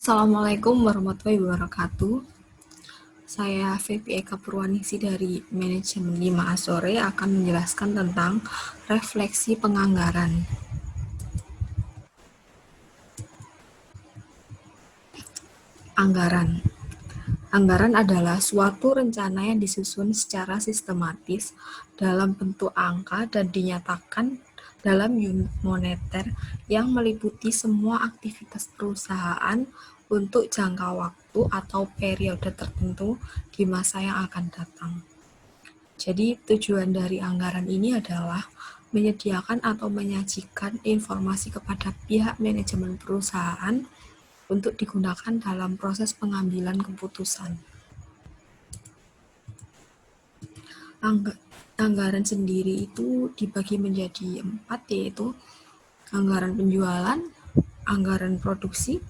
Assalamualaikum warahmatullahi wabarakatuh. Saya Febi Eka Purwaningsi dari Manajemen 5A Sore akan menjelaskan tentang refleksi penganggaran. Anggaran. Anggaran adalah suatu rencana yang disusun secara sistematis dalam bentuk angka dan dinyatakan dalam unit moneter yang meliputi semua aktivitas perusahaan untuk jangka waktu atau periode tertentu di masa yang akan datang. Jadi tujuan dari anggaran ini adalah menyediakan atau menyajikan informasi kepada pihak manajemen perusahaan untuk digunakan dalam proses pengambilan keputusan. Anggaran sendiri itu dibagi menjadi 4, yaitu anggaran penjualan, anggaran produksi,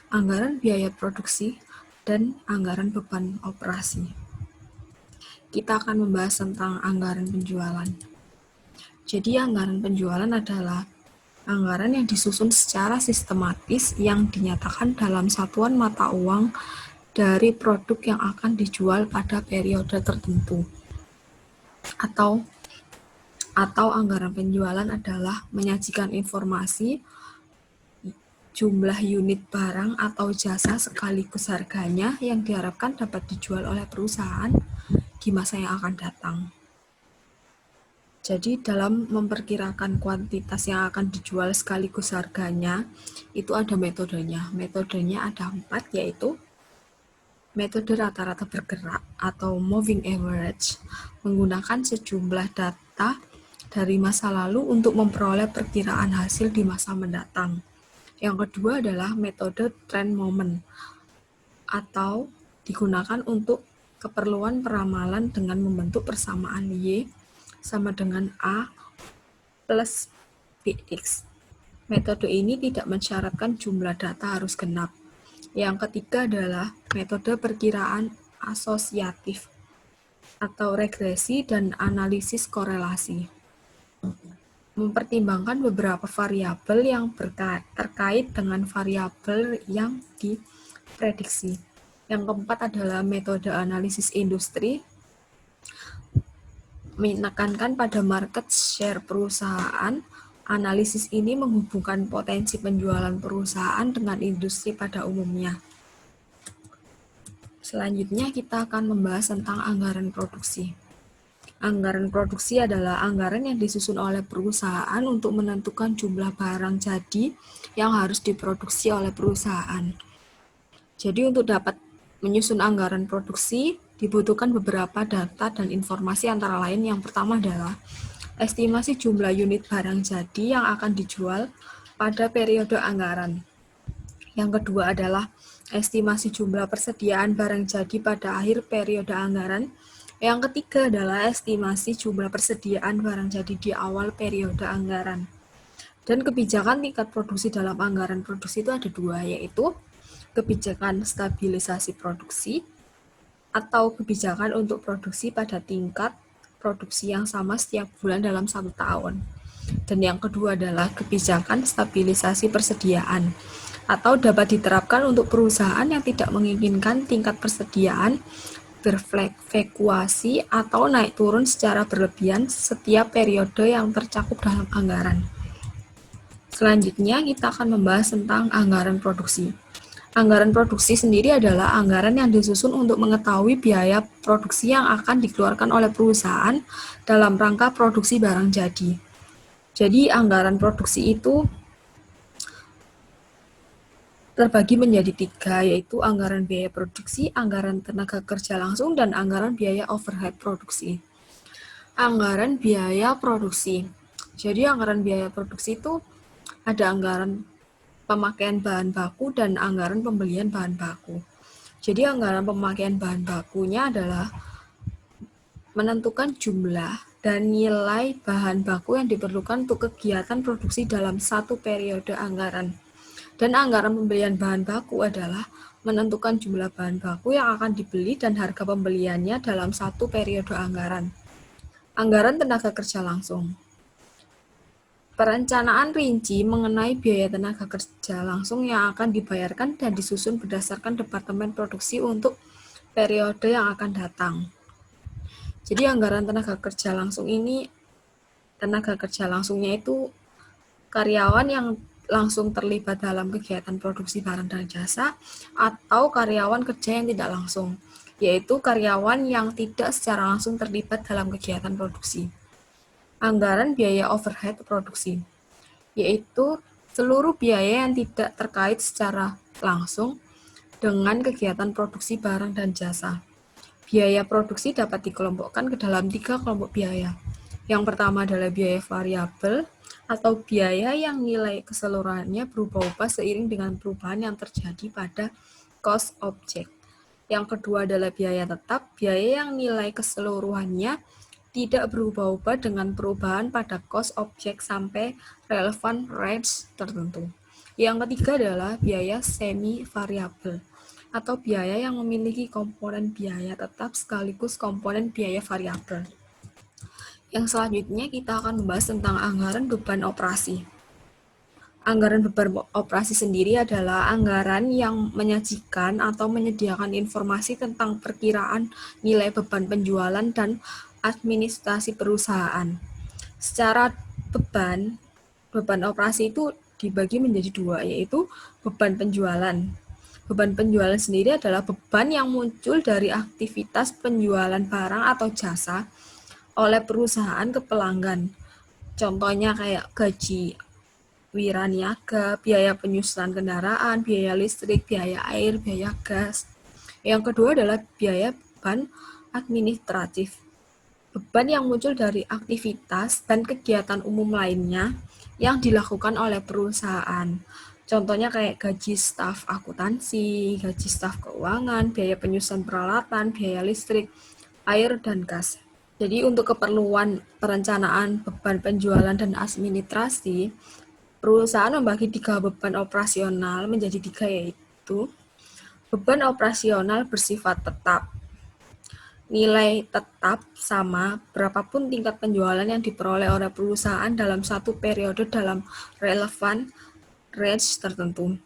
anggaran biaya produksi, dan anggaran beban operasi. Kita akan membahas tentang anggaran penjualan. Jadi anggaran penjualan adalah anggaran yang disusun secara sistematis yang dinyatakan dalam satuan mata uang dari produk yang akan dijual pada periode tertentu. Atau anggaran penjualan adalah menyajikan informasi jumlah unit barang atau jasa sekaligus harganya yang diharapkan dapat dijual oleh perusahaan di masa yang akan datang. Jadi dalam memperkirakan kuantitas yang akan dijual sekaligus harganya, itu ada metodenya. Metodenya ada 4, yaitu metode rata-rata bergerak atau moving average, menggunakan sejumlah data dari masa lalu untuk memperoleh perkiraan hasil di masa mendatang. Yang kedua adalah metode trend moment, atau digunakan untuk keperluan peramalan dengan membentuk persamaan Y sama dengan A plus BX. Metode ini tidak mensyaratkan jumlah data harus genap. Yang ketiga adalah metode perkiraan asosiatif atau regresi dan analisis korelasi. Mempertimbangkan beberapa variabel yang terkait dengan variabel yang diprediksi. Yang keempat adalah metode analisis industri, menekankan pada market share perusahaan. Analisis ini menghubungkan potensi penjualan perusahaan dengan industri pada umumnya. Selanjutnya kita akan membahas tentang anggaran produksi. Anggaran produksi adalah anggaran yang disusun oleh perusahaan untuk menentukan jumlah barang jadi yang harus diproduksi oleh perusahaan. Jadi untuk dapat menyusun anggaran produksi, dibutuhkan beberapa data dan informasi antara lain. Yang pertama adalah estimasi jumlah unit barang jadi yang akan dijual pada periode anggaran. Yang kedua adalah estimasi jumlah persediaan barang jadi pada akhir periode anggaran. Yang ketiga adalah estimasi jumlah persediaan barang jadi di awal periode anggaran. Dan kebijakan tingkat produksi dalam anggaran produksi itu ada 2, yaitu kebijakan stabilisasi produksi atau kebijakan untuk produksi pada tingkat produksi yang sama setiap bulan dalam 1 tahun. Dan yang kedua adalah kebijakan stabilisasi persediaan atau dapat diterapkan untuk perusahaan yang tidak menginginkan tingkat persediaan berfluktuasi atau naik turun secara berlebihan setiap periode yang tercakup dalam anggaran. Selanjutnya kita akan membahas tentang anggaran produksi. Anggaran produksi sendiri adalah anggaran yang disusun untuk mengetahui biaya produksi yang akan dikeluarkan oleh perusahaan dalam rangka produksi barang jadi. Jadi anggaran produksi itu terbagi menjadi 3, yaitu anggaran biaya produksi, anggaran tenaga kerja langsung, dan anggaran biaya overhead produksi. Anggaran biaya produksi. Jadi anggaran biaya produksi itu ada anggaran pemakaian bahan baku dan anggaran pembelian bahan baku. Jadi anggaran pemakaian bahan bakunya adalah menentukan jumlah dan nilai bahan baku yang diperlukan untuk kegiatan produksi dalam satu periode anggaran. Dan anggaran pembelian bahan baku adalah menentukan jumlah bahan baku yang akan dibeli dan harga pembeliannya dalam satu periode anggaran. Anggaran tenaga kerja langsung. Perencanaan rinci mengenai biaya tenaga kerja langsung yang akan dibayarkan dan disusun berdasarkan departemen produksi untuk periode yang akan datang. Jadi anggaran tenaga kerja langsung ini, tenaga kerja langsungnya itu karyawan yang langsung terlibat dalam kegiatan produksi barang dan jasa, atau karyawan kerja yang tidak langsung, yaitu karyawan yang tidak secara langsung terlibat dalam kegiatan produksi. Anggaran biaya overhead produksi, yaitu seluruh biaya yang tidak terkait secara langsung dengan kegiatan produksi barang dan jasa. Biaya produksi dapat dikelompokkan ke dalam 3 kelompok biaya. Yang pertama adalah biaya variabel atau biaya yang nilai keseluruhannya berubah-ubah seiring dengan perubahan yang terjadi pada cost object. Yang kedua adalah biaya tetap, biaya yang nilai keseluruhannya tidak berubah-ubah dengan perubahan pada cost object sampai relevant range tertentu. Yang ketiga adalah biaya semi variabel atau biaya yang memiliki komponen biaya tetap sekaligus komponen biaya variabel. Yang selanjutnya kita akan membahas tentang anggaran beban operasi. Anggaran beban operasi sendiri adalah anggaran yang menyajikan atau menyediakan informasi tentang perkiraan nilai beban penjualan dan administrasi perusahaan. Secara beban operasi itu dibagi menjadi dua, yaitu beban penjualan. Beban penjualan sendiri adalah beban yang muncul dari aktivitas penjualan barang atau jasa oleh perusahaan ke pelanggan. Contohnya kayak gaji wiraniaga, biaya penyusunan kendaraan, biaya listrik, biaya air, biaya gas. Yang kedua adalah biaya beban administratif. Beban yang muncul dari aktivitas dan kegiatan umum lainnya yang dilakukan oleh perusahaan. Contohnya kayak gaji staf akuntansi, gaji staf keuangan, biaya penyusunan peralatan, biaya listrik, air, dan gas. Jadi untuk keperluan perencanaan beban penjualan dan administrasi, perusahaan membagi 3 beban operasional menjadi 3, yaitu beban operasional bersifat tetap. Nilai tetap sama berapapun tingkat penjualan yang diperoleh oleh perusahaan dalam satu periode dalam relevan range tertentu.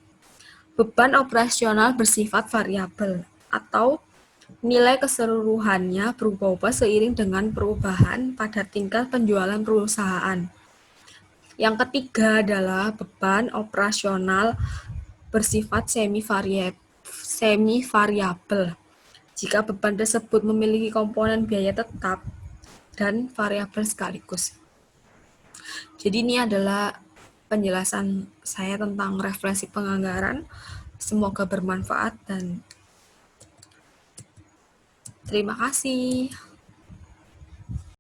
Beban operasional bersifat variabel atau nilai keseluruhannya berubah-ubah seiring dengan perubahan pada tingkat penjualan perusahaan. Yang ketiga adalah beban operasional bersifat semi variabel. Jika beban tersebut memiliki komponen biaya tetap dan variabel sekaligus. Jadi ini adalah penjelasan saya tentang refleksi penganggaran. Semoga bermanfaat dan terima kasih.